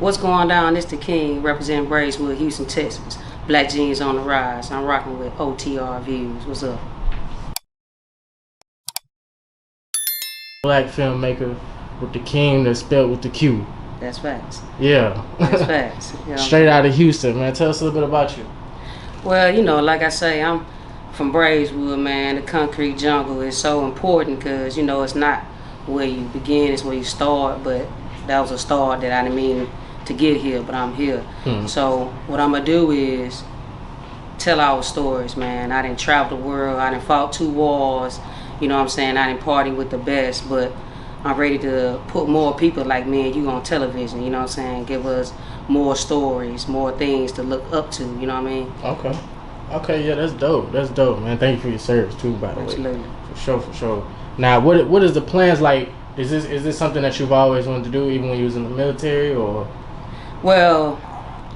What's going down? It's the King representing Braeswood, Houston, Texas. Black jeans on the rise. I'm rocking with OTR Views. What's up? Black filmmaker with the King that's spelled with the Q. That's facts. Yeah. That's facts. You know? Straight out of Houston, man. Tell us a little bit about you. Well, like I say, I'm from Braeswood, man. The concrete jungle is so important because, it's not where you begin, it's where you start. But that was a start that I didn't mean to get here, but I'm here. So what I'm gonna do is tell our stories, man. I didn't travel the world, I didn't fought 2 wars, you know what I'm saying? I didn't party with the best, but I'm ready to put more people like me and you on television, you know what I'm saying? Give us more stories, more things to look up to, you know what I mean? Okay, yeah, that's dope. That's dope, man. Thank you for your service too, by the way. Absolutely. For sure. Now, what is the plans like? Is this something that you've always wanted to do, even when you was in the military, or? Well,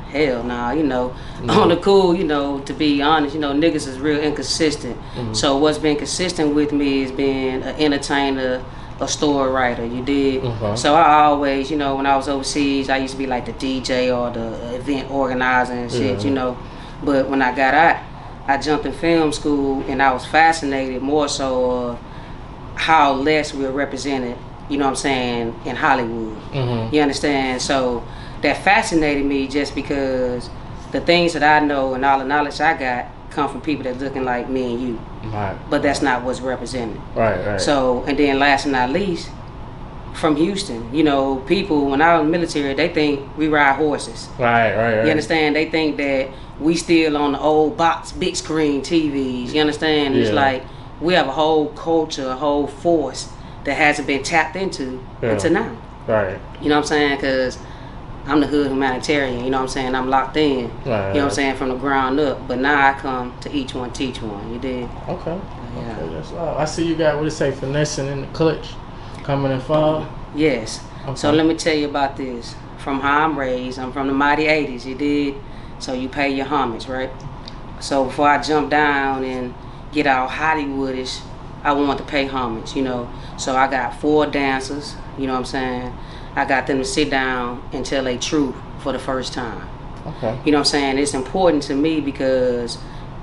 hell nah, on the cool, to be honest, niggas is real inconsistent. So what's been consistent with me is being an entertainer, a story writer, you dig? So I always, when I was overseas, I used to be like the DJ or the event organizer and shit, But when I got out, I jumped in film school and I was fascinated more so of how less we're represented, you know what I'm saying, in Hollywood. You understand? So that fascinated me just because the things that I know and all the knowledge I got come from people that's looking like me and you. Right. But that's not what's represented. Right. So, and then last and not least, from Houston, people, when I was in the military, they think we ride horses. Right. You understand? They think that we still on the old box, big screen TVs. You understand? Yeah. It's like we have a whole culture, a whole force that hasn't been tapped into until now. Right. You know what I'm saying? Because I'm the hood humanitarian, you know what I'm saying? I'm locked in, Right. You know what I'm saying, from the ground up. But now I come to each one, teach one, you dig? Okay. Yeah. Okay, that's all. I see you got, what it say, finessing in the clutch, coming in fall. Yes. Okay. So let me tell you about this. From how I'm raised, I'm from the mighty 80s, you dig? So you pay your homage, right? So before I jump down and get all Hollywoodish, I want to pay homage, So I got 4 dancers, you know what I'm saying? I got them to sit down and tell their truth for the first time. Okay. You know what I'm saying? It's important to me because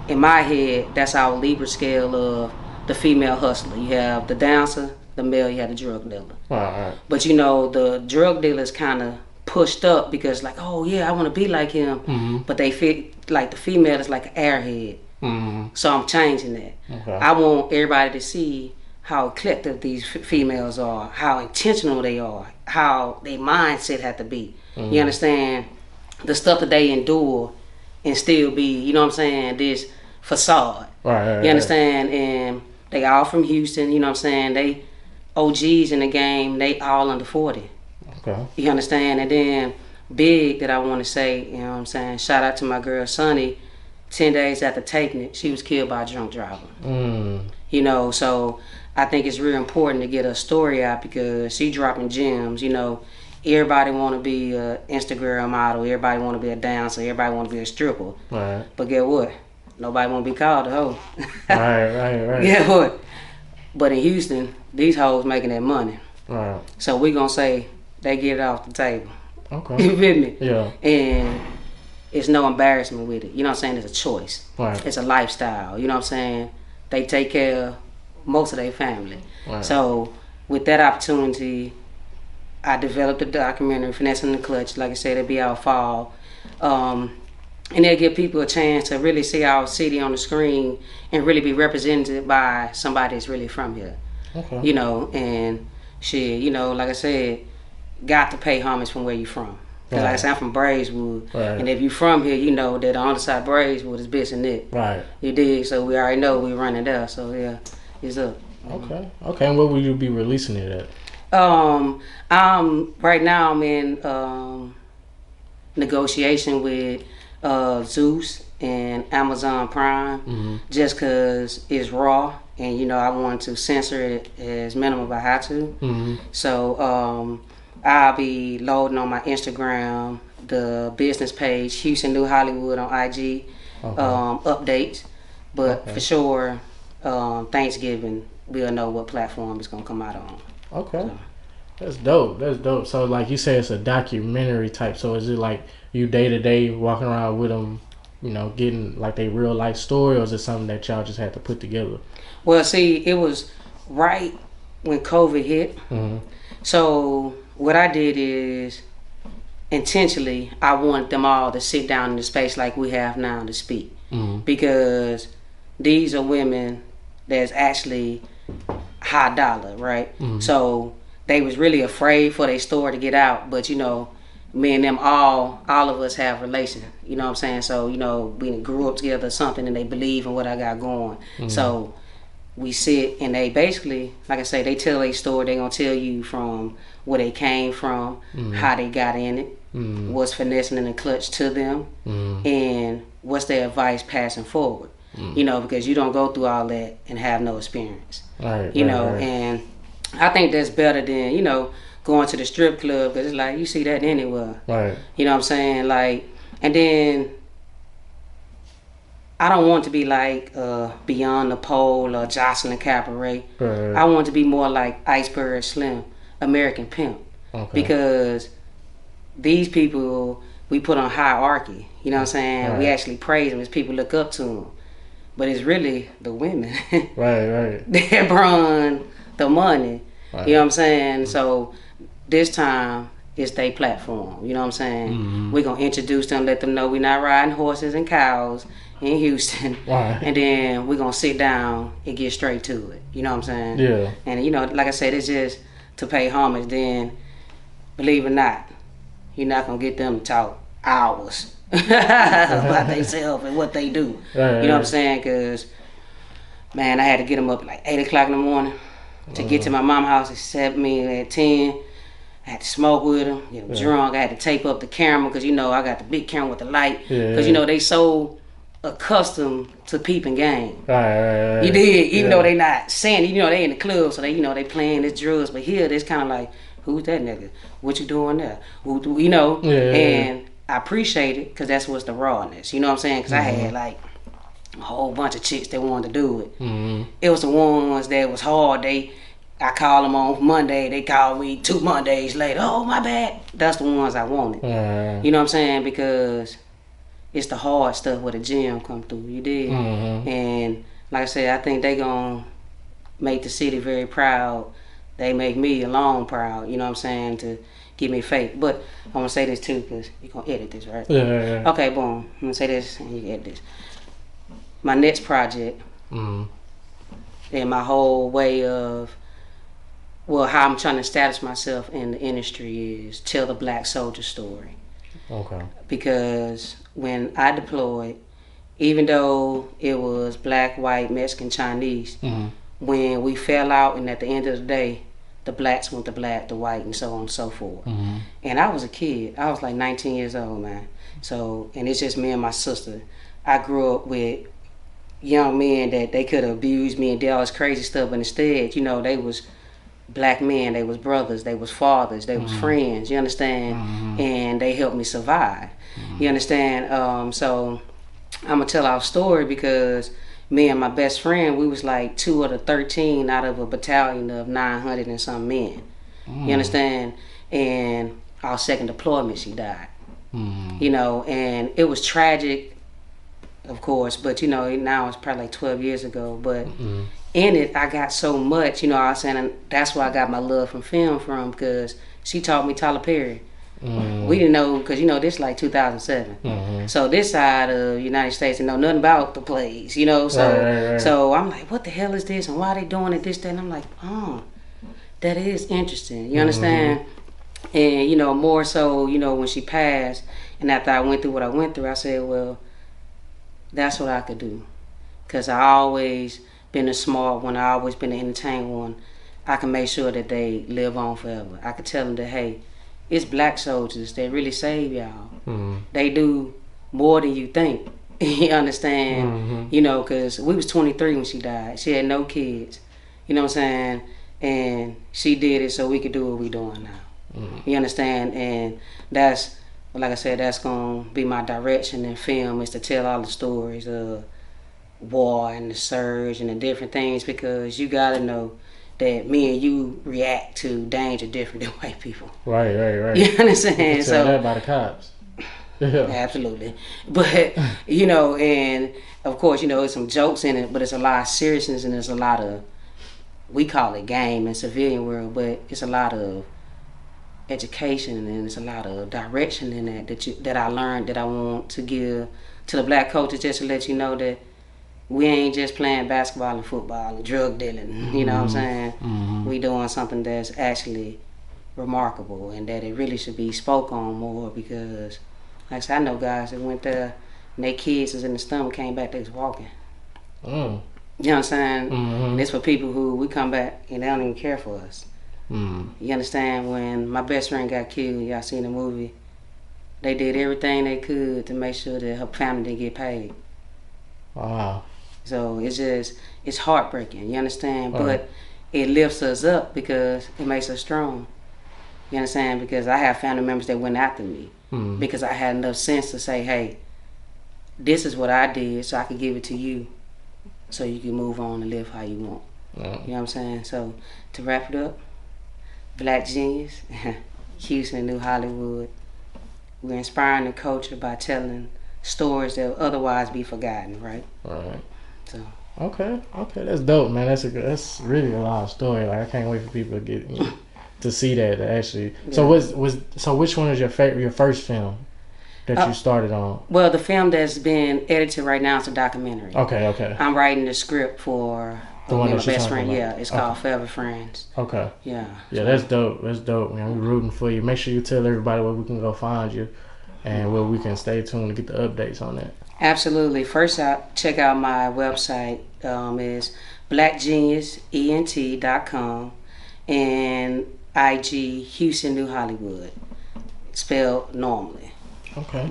in my head, that's our Libra scale of the female hustler. You have the dancer, the male, you have the drug dealer. Right. But the drug dealer is kind of pushed up because like, oh yeah, I want to be like him. But they feel like the female is like an airhead. So I'm changing that. Okay. I want everybody to see how eclectic these females are, how intentional they are, how their mindset had to be. You understand? The stuff that they endure and still be, you know what I'm saying, this facade. Right. You understand? And they all from Houston, you know what I'm saying? They OGs in the game, they all under 40. Okay. You understand? And then big that I want to say, you know what I'm saying, shout out to my girl Sunny. 10 days after taking it, she was killed by a drunk driver. So I think it's real important to get her story out because she dropping gems. Everybody want to be an Instagram model, everybody want to be a dancer, everybody want to be a stripper. Right. But get what? Nobody want to be called a hoe. Right. Get what? But in Houston, these hoes making that money. Right. So we gonna say they get it off the table. Okay. You feel me? Yeah. And it's no embarrassment with it. You know what I'm saying? It's a choice. Right. It's a lifestyle. You know what I'm saying? They take care of most of their family. Right. So with that opportunity, I developed a documentary, Finessing the Clutch. Like I said, it'll be out fall. And it'll give people a chance to really see our city on the screen and really be represented by somebody that's really from here. Okay. And shit, like I said, got to pay homage from where you from. Because like I said, I'm from Braeswood. Right. And if you from here, you know that on the side of Braeswood is Bitch and Nick. Right. You dig? So we already know we running there. So yeah, it's up. Okay. And what will you be releasing it at? Right now I'm in negotiation with Zeus and Amazon Prime, just because it's raw and I want to censor it as minimum I have to. So I'll be loading on my Instagram the business page Houston New Hollywood on IG updates, but for sure Thanksgiving we'll know what platform it's gonna come out on. Okay. So. That's dope. That's dope. So like you say, it's a documentary type. So is it like you day to day walking around with them, you know, getting like they real life story, or is it something that y'all just had to put together? Well, see, it was right when COVID hit. Mm-hmm. So what I did is intentionally I wanted them all to sit down in the space like we have now to speak, Mm-hmm. because these are women that's actually high dollar, right? Mm-hmm. So they was really afraid for their story to get out, but you know, me and them all of us have relation, you know what I'm saying? So you know, we grew up together or something, and they believe in what I got going. Mm-hmm. So we sit and they basically, like I say, they tell their story. They gonna tell you from where they came from, Mm-hmm. how they got in it, Mm-hmm. what's finessing in the clutch to them, Mm-hmm. and what's their advice passing forward. Mm-hmm. You know, because you don't go through all that and have no experience. Right, You right, know, right. and I think that's better than, you know, going to the strip club, because it's like you see that anywhere. Right. You know what I'm saying? Like, and then I don't want to be like Beyond the Pole or Jocelyn Cabaret. Right. I want to be more like Iceberg Slim, American Pimp, Okay. because these people we put on hierarchy. You know what I'm saying? Right. We actually praise them as people look up to them, but it's really the women Right. that run the money. Right. You know what I'm saying? So this time it's their platform. You know what I'm saying? Mm-hmm. We're gonna introduce them, let them know we're not riding horses and cows in Houston. Right. And then we're gonna sit down and get straight to it. You know what I'm saying? Yeah. And you know, like I said, it's just to pay homage. Then, believe it or not, you're not gonna get them to talk hours about themselves and what they do. Right. You know what I'm saying? Cause man, I had to get them up like 8 o'clock in the morning to get to my mom's house at 10. I had to smoke with them, get them drunk. I had to tape up the camera because, you know, I got the big camera with the light. Because, you know, they so accustomed to peeping game. Right. You did, even though they not saying it, you know, they in the club, so they, you know, they playing this drugs. But here, it's kind of like, who's that nigga? What you doing there? Who, you know? And I appreciate it because that's what's the rawness. You know what I'm saying? Because I had like a whole bunch of chicks that wanted to do it. Mm-hmm. It was the ones that was hard. I call them on Monday. They call me 2 Mondays later. Oh, my bad. That's the ones I wanted. You know what I'm saying? Because it's the hard stuff where the gym come through. You did. Mm-hmm. And like I said, I think they gonna make the city very proud. They make me alone proud. You know what I'm saying? To give me faith. But I'm gonna say this too, because you're gonna edit this, right? Yeah. Okay, boom. I'm gonna say this and you can edit this. My next project and my whole way of how I'm trying to establish myself in the industry is tell the black soldier story. Okay. Because when I deployed, even though it was black, white, Mexican, Chinese, when we fell out, and at the end of the day, the blacks went to black, the white, and so on and so forth. And I was a kid. I was like 19 years old, man. So, and it's just me and my sister. I grew up with young men that they could have abused me and did all this crazy stuff, but instead, you know, they was black men, they was brothers, they was fathers, they was friends, you understand? And they helped me survive. You understand? So I'm gonna tell our story because me and my best friend, we was like 2 of the 13 out of a battalion of 900 and some men. You understand? And our second deployment, she died. You know, and it was tragic, of course, but you know, now it's probably like 12 years ago, but in it, I got so much, you know what I'm saying? And that's where I got my love from film from, because she taught me Tyler Perry. We didn't know, because, you know, this like 2007. So this side of the United States didn't know nothing about the plays, you know? So so I'm like, what the hell is this? And why are they doing it, this, that? And I'm like, oh, that is interesting. You understand? And, you know, more so, you know, when she passed, and after I went through what I went through, I said, well, that's what I could do. Because I always been a smart one, I always been an entertained one. I can make sure that they live on forever. I could tell them that, hey, it's black soldiers that really save y'all. They do more than you think. You understand? You know, because we was 23 when she died. She had no kids. You know what I'm saying? And she did it so we could do what we doing now. You understand? And that's, like I said, that's going to be my direction in film, is to tell all the stories of war and the surge and the different things, because you got to know that me and you react to danger different than white people. Right. You understand? You can tell that by the cops. Yeah. Absolutely. But, you know, and of course, you know, there's some jokes in it, but it's a lot of seriousness and there's a lot of, we call it game in civilian world, but it's a lot of education and it's a lot of direction in that I learned that I want to give to the black culture, just to let you know that we ain't just playing basketball and football and drug dealing, you know what I'm saying? We doing something that's actually remarkable and that it really should be spoke on more, because like I said, I know guys that went there and their kids was in the stomach, came back, they was walking. You know what I'm saying? And it's for people who we come back and they don't even care for us. You understand? When my best friend got killed, y'all seen the movie, they did everything they could to make sure that her family didn't get paid. Wow. So it's heartbreaking, you understand? But it lifts us up because it makes us strong. You understand? Because I have family members that went after me because I had enough sense to say, hey, this is what I did so I could give it to you so you can move on and live how you want. You know what I'm saying? So to wrap it up, Black Genius, Houston, New Hollywood. We're inspiring the culture by telling stories that will otherwise be forgotten, right? Right. So. Okay, that's dope, man. That's really a lot of story. Like I can't wait for people to get to see that actually. Yeah. So which one is your first film that you started on? Well, the film that's been edited right now is a documentary. Okay. I'm writing the script for the one my that best friend. Yeah, it's called Forever Friends. Okay. Yeah. Yeah, that's dope. That's dope, man. We're rooting for you. Make sure you tell everybody where we can go find you and where we can stay tuned to get the updates on that. Absolutely. First check out my website. Is blackgeniusent.com and IG Houston New Hollywood, spelled normally. Okay.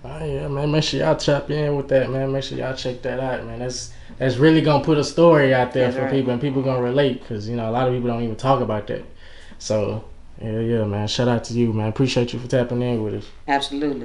Oh yeah, man. Make sure y'all tap in with that, man. Make sure y'all check that out, man. That's really gonna put a story out there for people, and people gonna relate, because you know a lot of people don't even talk about that. So yeah, man. Shout out to you, man. Appreciate you for tapping in with us. Absolutely.